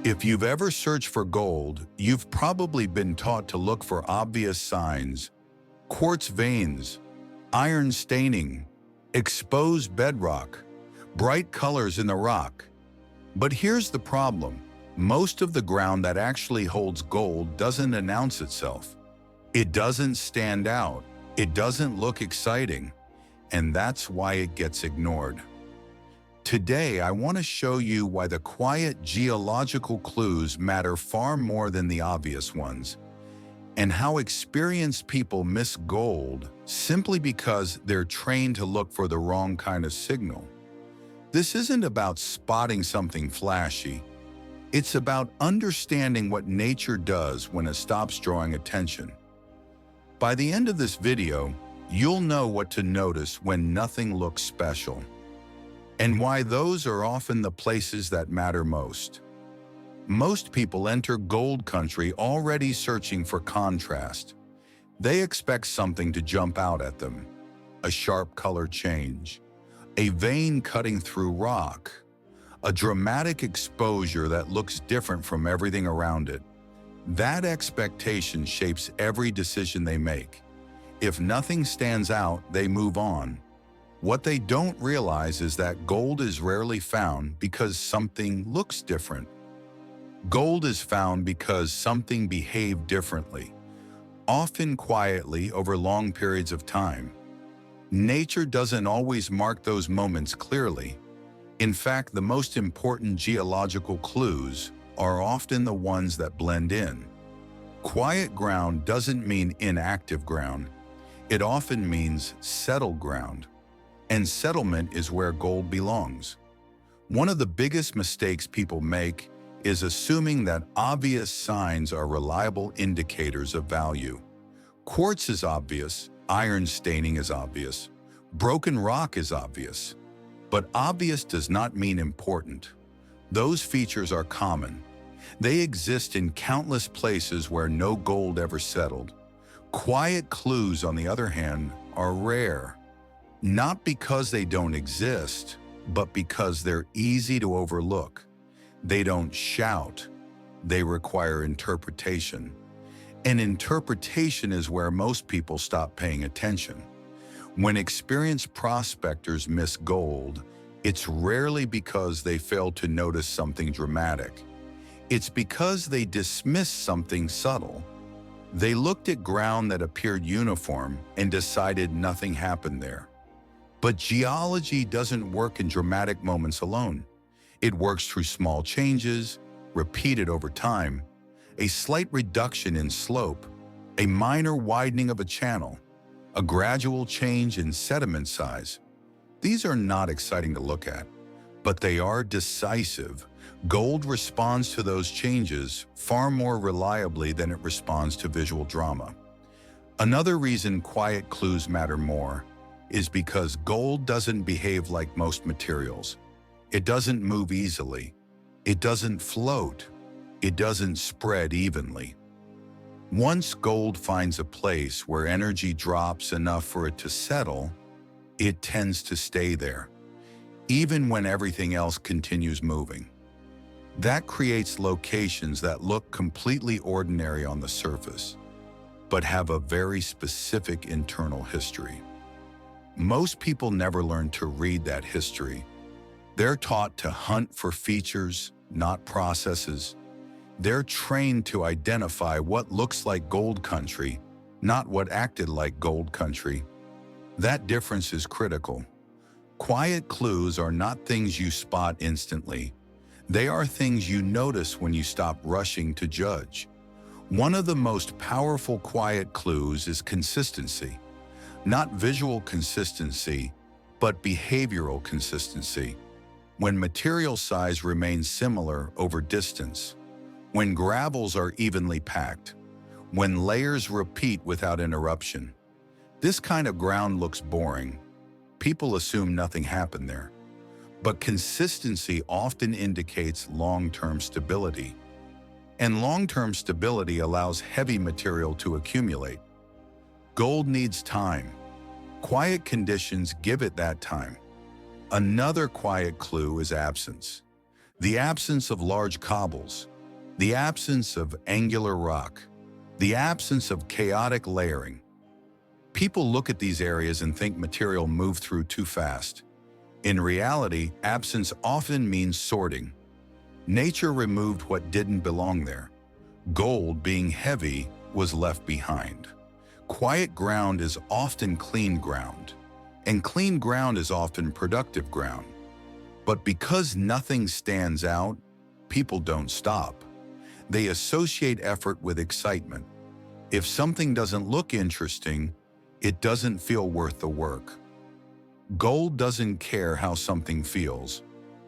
If you've ever searched for gold, you've probably been taught to look for obvious signs: quartz veins, iron staining, exposed bedrock, bright colors in the rock. But here's the problem. Most of the ground that actually holds gold doesn't announce itself. It doesn't stand out. It doesn't look exciting. And that's why it gets ignored. Today, I want to show you why the quiet geological clues matter far more than the obvious ones, and how experienced people miss gold simply because they're trained to look for the wrong kind of signal. This isn't about spotting something flashy. It's about understanding what nature does when it stops drawing attention. By the end of this video, you'll know what to notice when nothing looks special, and why those are often the places that matter most. Most people enter gold country already searching for contrast. They expect something to jump out at them: a sharp color change, a vein cutting through rock, a dramatic exposure that looks different from everything around it. That expectation shapes every decision they make. If nothing stands out, they move on. What they don't realize is that gold is rarely found because something looks different. Gold is found because something behaved differently, often quietly over long periods of time. Nature doesn't always mark those moments clearly. In fact, the most important geological clues are often the ones that blend in. Quiet ground doesn't mean inactive ground. It often means settled ground. And settlement is where gold belongs. One of the biggest mistakes people make is assuming that obvious signs are reliable indicators of value. Quartz is obvious, iron staining is obvious, broken rock is obvious. But obvious does not mean important. Those features are common. They exist in countless places where no gold ever settled. Quiet clues, on the other hand, are rare. Not because they don't exist, but because they're easy to overlook. They don't shout. They require interpretation. And interpretation is where most people stop paying attention. When experienced prospectors miss gold, it's rarely because they failed to notice something dramatic. It's because they dismissed something subtle. They looked at ground that appeared uniform and decided nothing happened there. But geology doesn't work in dramatic moments alone. It works through small changes, repeated over time, a slight reduction in slope, a minor widening of a channel, a gradual change in sediment size. These are not exciting to look at, but they are decisive. Gold responds to those changes far more reliably than it responds to visual drama. Another reason quiet clues matter more is because gold doesn't behave like most materials. It doesn't move easily. It doesn't float. It doesn't spread evenly. Once gold finds a place where energy drops enough for it to settle, it tends to stay there, even when everything else continues moving. That creates locations that look completely ordinary on the surface, but have a very specific internal history. Most people never learn to read that history. They're taught to hunt for features, not processes. They're trained to identify what looks like gold country, not what acted like gold country. That difference is critical. Quiet clues are not things you spot instantly. They are things you notice when you stop rushing to judge. One of the most powerful quiet clues is consistency. Not visual consistency, but behavioral consistency. When material size remains similar over distance, when gravels are evenly packed, when layers repeat without interruption. This kind of ground looks boring. People assume nothing happened there. But consistency often indicates long-term stability. And long-term stability allows heavy material to accumulate. Gold needs time. Quiet conditions give it that time. Another quiet clue is absence. The absence of large cobbles, the absence of angular rock, the absence of chaotic layering. People look at these areas and think material moved through too fast. In reality, absence often means sorting. Nature removed what didn't belong there. Gold, being heavy, was left behind. Quiet ground is often clean ground, and clean ground is often productive ground. But because nothing stands out, people don't stop. They associate effort with excitement. If something doesn't look interesting, it doesn't feel worth the work. Gold doesn't care how something feels.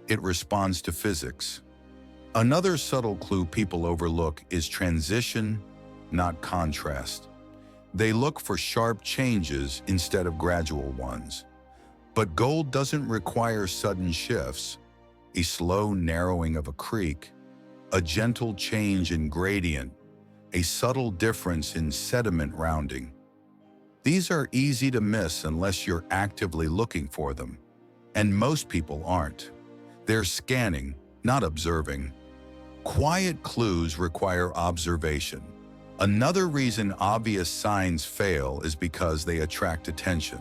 It responds to physics. Another subtle clue people overlook is transition, not contrast. They look for sharp changes instead of gradual ones. But gold doesn't require sudden shifts, a slow narrowing of a creek, a gentle change in gradient, a subtle difference in sediment rounding. These are easy to miss unless you're actively looking for them, and most people aren't. They're scanning, not observing. Quiet clues require observation. Another reason obvious signs fail is because they attract attention.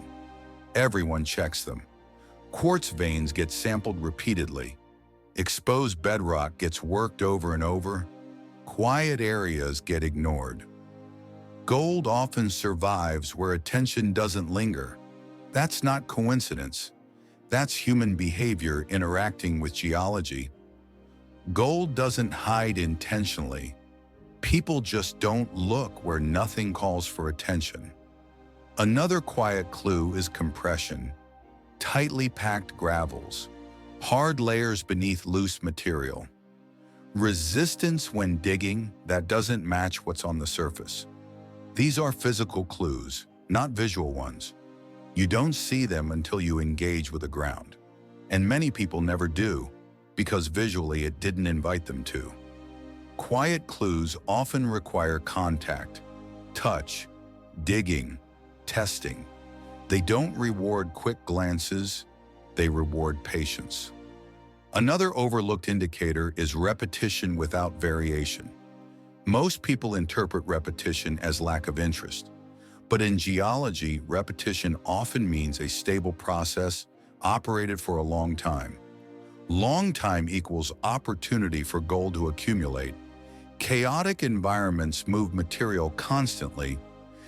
Everyone checks them. Quartz veins get sampled repeatedly. Exposed bedrock gets worked over and over. Quiet areas get ignored. Gold often survives where attention doesn't linger. That's not coincidence. That's human behavior interacting with geology. Gold doesn't hide intentionally. People just don't look where nothing calls for attention. Another quiet clue is compression. Tightly packed gravels, hard layers beneath loose material. Resistance when digging that doesn't match what's on the surface. These are physical clues, not visual ones. You don't see them until you engage with the ground. And many people never do, because visually it didn't invite them to. Quiet clues often require contact, touch, digging, testing. They don't reward quick glances, they reward patience. Another overlooked indicator is repetition without variation. Most people interpret repetition as lack of interest, but in geology, repetition often means a stable process operated for a long time. Long time equals opportunity for gold to accumulate. Chaotic environments move material constantly.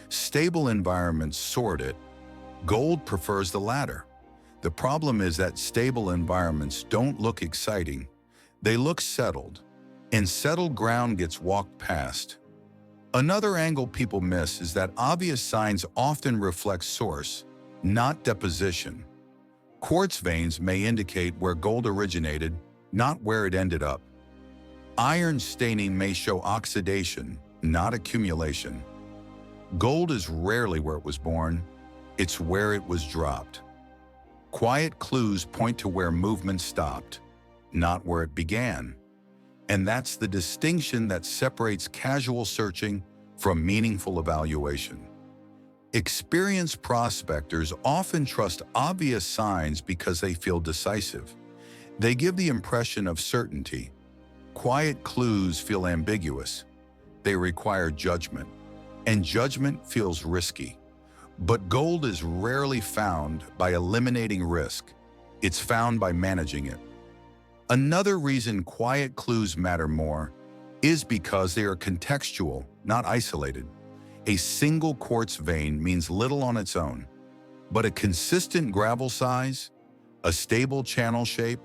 Stable environments sort it. Gold prefers the latter. The problem is that stable environments don't look exciting. They look settled, and settled ground gets walked past. Another angle people miss is that obvious signs often reflect source, not deposition. Quartz veins may indicate where gold originated, not where it ended up. Iron staining may show oxidation, not accumulation. Gold is rarely where it was born, it's where it was dropped. Quiet clues point to where movement stopped, not where it began. And that's the distinction that separates casual searching from meaningful evaluation. Experienced prospectors often trust obvious signs because they feel decisive. They give the impression of certainty. Quiet clues feel ambiguous. They require judgment, and judgment feels risky. But gold is rarely found by eliminating risk. It's found by managing it. Another reason quiet clues matter more is because they are contextual, not isolated. A single quartz vein means little on its own, but a consistent gravel size, a stable channel shape,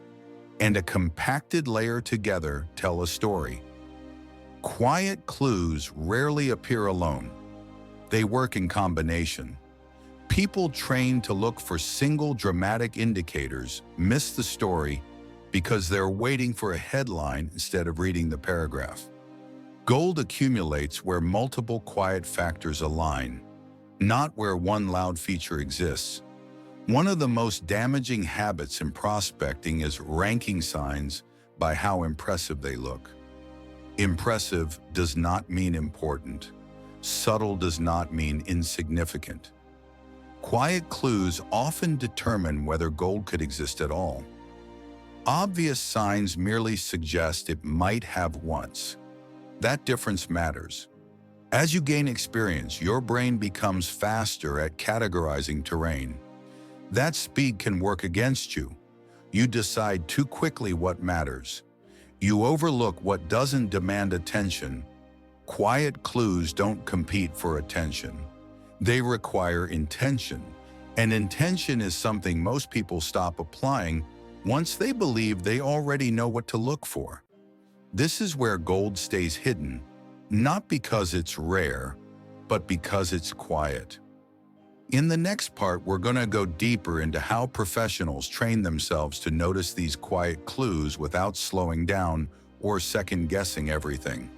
and a compacted layer together tell a story. Quiet clues rarely appear alone. They work in combination. People trained to look for single dramatic indicators miss the story because they're waiting for a headline instead of reading the paragraph. Gold accumulates where multiple quiet factors align, not where one loud feature exists. One of the most damaging habits in prospecting is ranking signs by how impressive they look. Impressive does not mean important. Subtle does not mean insignificant. Quiet clues often determine whether gold could exist at all. Obvious signs merely suggest it might have once. That difference matters. As you gain experience, your brain becomes faster at categorizing terrain. That speed can work against you. You decide too quickly what matters. You overlook what doesn't demand attention. Quiet clues don't compete for attention. They require intention. And intention is something most people stop applying once they believe they already know what to look for. This is where gold stays hidden, not because it's rare, but because it's quiet. In the next part, we're going to go deeper into how professionals train themselves to notice these quiet clues without slowing down or second-guessing everything,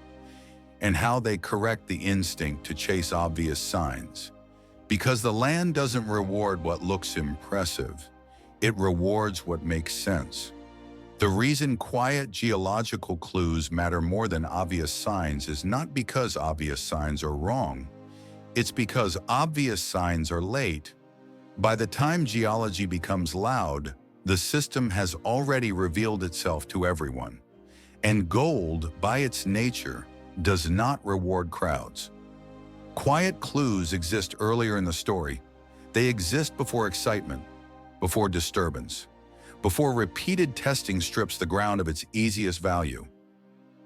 and how they correct the instinct to chase obvious signs. Because the land doesn't reward what looks impressive, it rewards what makes sense. The reason quiet geological clues matter more than obvious signs is not because obvious signs are wrong. It's because obvious signs are late. By the time geology becomes loud, the system has already revealed itself to everyone. And gold, by its nature, does not reward crowds. Quiet clues exist earlier in the story. They exist before excitement, before disturbance, before repeated testing strips the ground of its easiest value.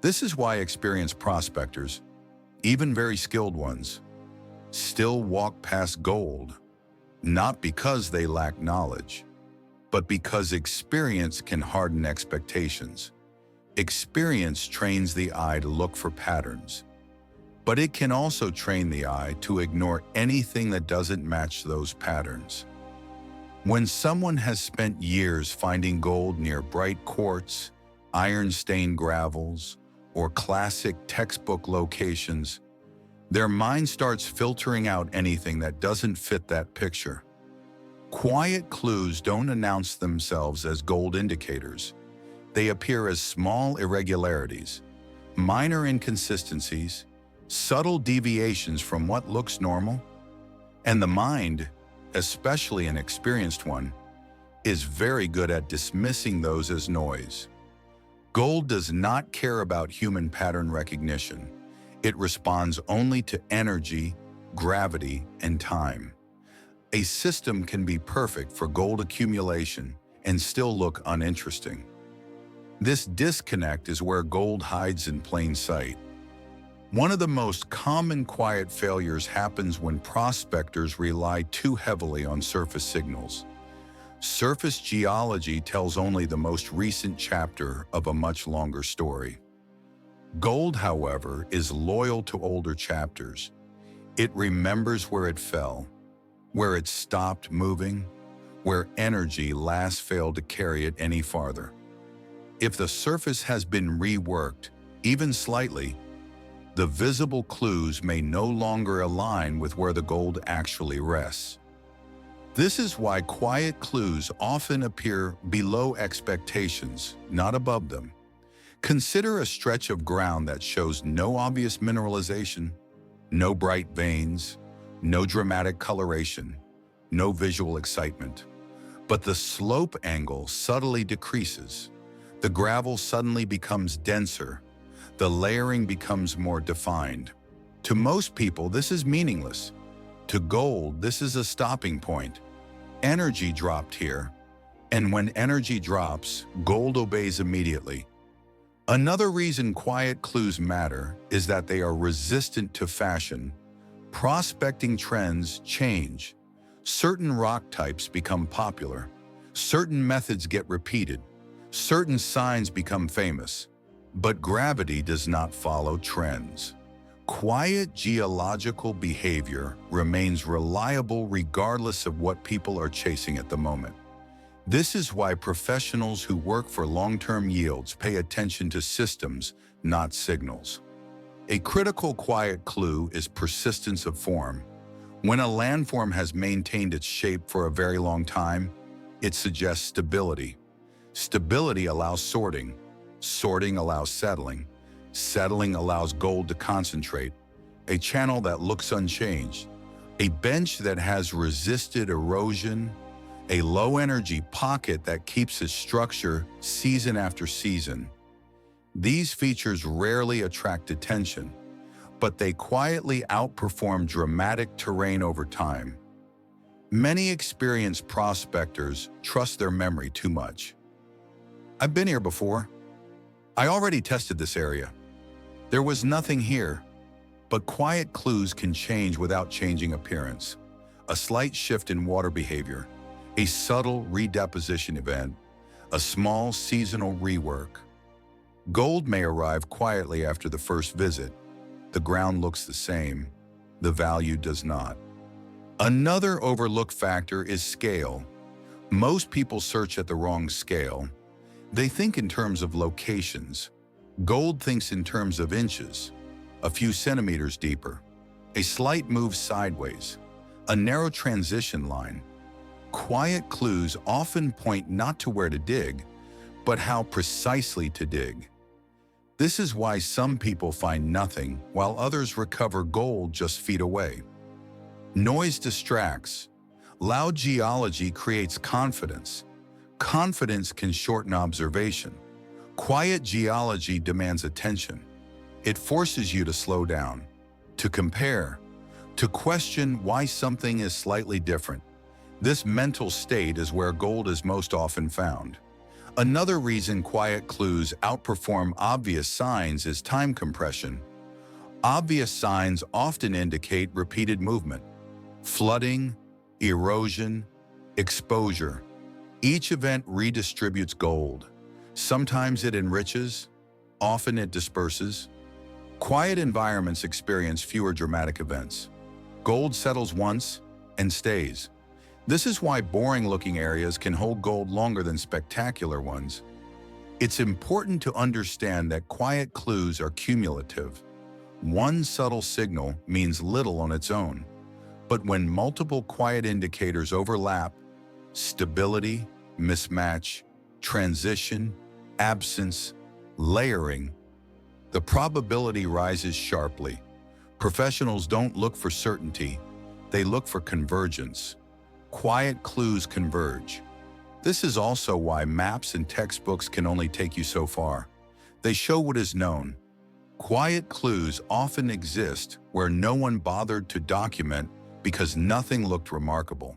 This is why experienced prospectors, even very skilled ones, still walk past gold, not because they lack knowledge, but because experience can harden expectations. Experience trains the eye to look for patterns, but it can also train the eye to ignore anything that doesn't match those patterns. When someone has spent years finding gold near bright quartz, iron-stained gravels, or classic textbook locations, their mind starts filtering out anything that doesn't fit that picture. Quiet clues don't announce themselves as gold indicators. They appear as small irregularities, minor inconsistencies, subtle deviations from what looks normal. And the mind, especially an experienced one, is very good at dismissing those as noise. Gold does not care about human pattern recognition. It responds only to energy, gravity, and time. A system can be perfect for gold accumulation and still look uninteresting. This disconnect is where gold hides in plain sight. One of the most common quiet failures happens when prospectors rely too heavily on surface signals. Surface geology tells only the most recent chapter of a much longer story. Gold, however, is loyal to older chapters. It remembers where it fell, where it stopped moving, where energy last failed to carry it any farther. If the surface has been reworked, even slightly, the visible clues may no longer align with where the gold actually rests. This is why quiet clues often appear below expectations, not above them. Consider a stretch of ground that shows no obvious mineralization, no bright veins, no dramatic coloration, no visual excitement. But the slope angle subtly decreases. The gravel suddenly becomes denser. The layering becomes more defined. To most people, this is meaningless. To gold, this is a stopping point. Energy dropped here, and when energy drops, gold obeys immediately. Another reason quiet clues matter is that they are resistant to fashion. Prospecting trends change. Certain rock types become popular. Certain methods get repeated. Certain signs become famous. But gravity does not follow trends. Quiet geological behavior remains reliable regardless of what people are chasing at the moment. This is why professionals who work for long-term yields pay attention to systems, not signals. A critical quiet clue is persistence of form. When a landform has maintained its shape for a very long time, it suggests stability. Stability allows sorting. Sorting allows settling. Settling allows gold to concentrate. A channel that looks unchanged. A bench that has resisted erosion, a low-energy pocket that keeps its structure season after season. These features rarely attract attention, but they quietly outperform dramatic terrain over time. Many experienced prospectors trust their memory too much. I've been here before. I already tested this area. There was nothing here. But quiet clues can change without changing appearance. A slight shift in water behavior, a subtle redeposition event, a small seasonal rework. Gold may arrive quietly after the first visit. The ground looks the same. The value does not. Another overlooked factor is scale. Most people search at the wrong scale. They think in terms of locations. Gold thinks in terms of inches, a few centimeters deeper, a slight move sideways, a narrow transition line. Quiet clues often point not to where to dig, but how precisely to dig. This is why some people find nothing while others recover gold just feet away. Noise distracts. Loud geology creates confidence. Confidence can shorten observation. Quiet geology demands attention. It forces you to slow down, to compare, to question why something is slightly different. This mental state is where gold is most often found. Another reason quiet clues outperform obvious signs is time compression. Obvious signs often indicate repeated movement. Flooding, erosion, exposure. Each event redistributes gold. Sometimes it enriches, often it disperses. Quiet environments experience fewer dramatic events. Gold settles once and stays. This is why boring-looking areas can hold gold longer than spectacular ones. It's important to understand that quiet clues are cumulative. One subtle signal means little on its own. But when multiple quiet indicators overlap, stability, mismatch, transition, absence, layering, the probability rises sharply. Professionals don't look for certainty, they look for convergence. Quiet clues converge. This is also why maps and textbooks can only take you so far. They show what is known. Quiet clues often exist where no one bothered to document because nothing looked remarkable.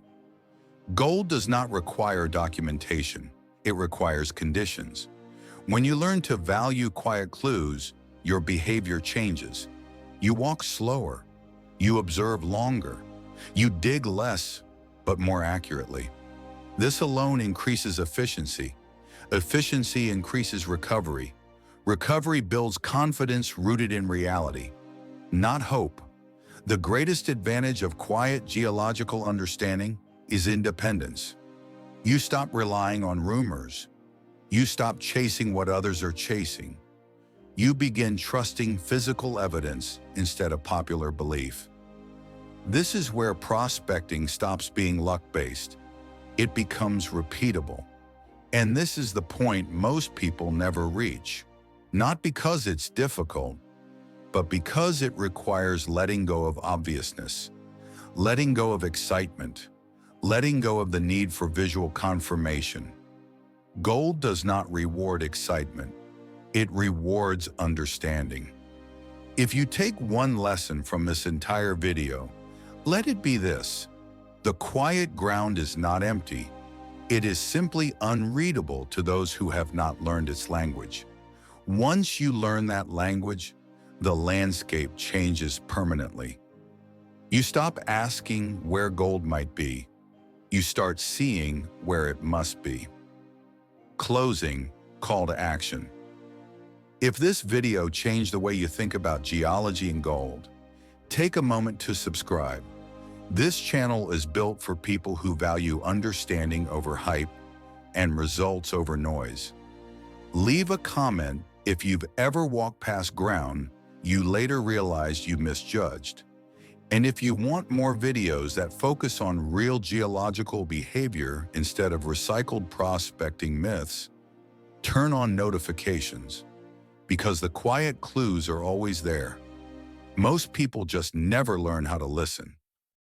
Gold does not require documentation, it requires conditions. When you learn to value quiet clues, your behavior changes. You walk slower, you observe longer, you dig less, but more accurately. This alone increases efficiency. Efficiency increases recovery. Recovery builds confidence rooted in reality, not hope. The greatest advantage of quiet geological understanding is independence. You stop relying on rumors. You stop chasing what others are chasing. You begin trusting physical evidence instead of popular belief. This is where prospecting stops being luck-based. It becomes repeatable. And this is the point most people never reach. Not because it's difficult, but because it requires letting go of obviousness, letting go of excitement, letting go of the need for visual confirmation. Gold does not reward excitement. It rewards understanding. If you take one lesson from this entire video, let it be this: the quiet ground is not empty. It is simply unreadable to those who have not learned its language. Once you learn that language, the landscape changes permanently. You stop asking where gold might be. You start seeing where it must be. Closing, call to action. If this video changed the way you think about geology and gold, take a moment to subscribe. This channel is built for people who value understanding over hype and results over noise. Leave a comment if you've ever walked past ground you later realized you misjudged. And if you want more videos that focus on real geological behavior instead of recycled prospecting myths, turn on notifications, because the quiet clues are always there. Most people just never learn how to listen.